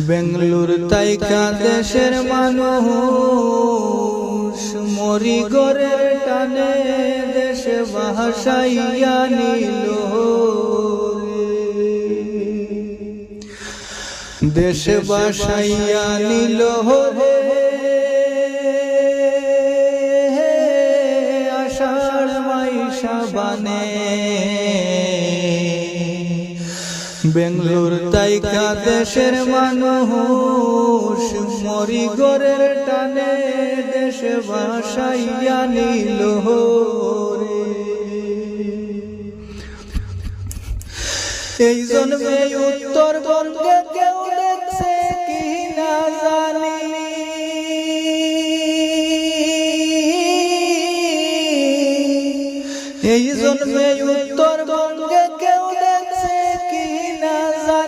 বেঙ্গলুর তাইকা দেশের মানুষ মরি গরের টানে দেশে ভাসাইয়া নিল, দেশে ভাসাইয়া নিল আষাঢ় মাইশা বানে। বেঙ্গলুর তাইকা দেশের মানুষ মরি গরের টানে দেশে ভাসাইয়া নিল এই জন্মে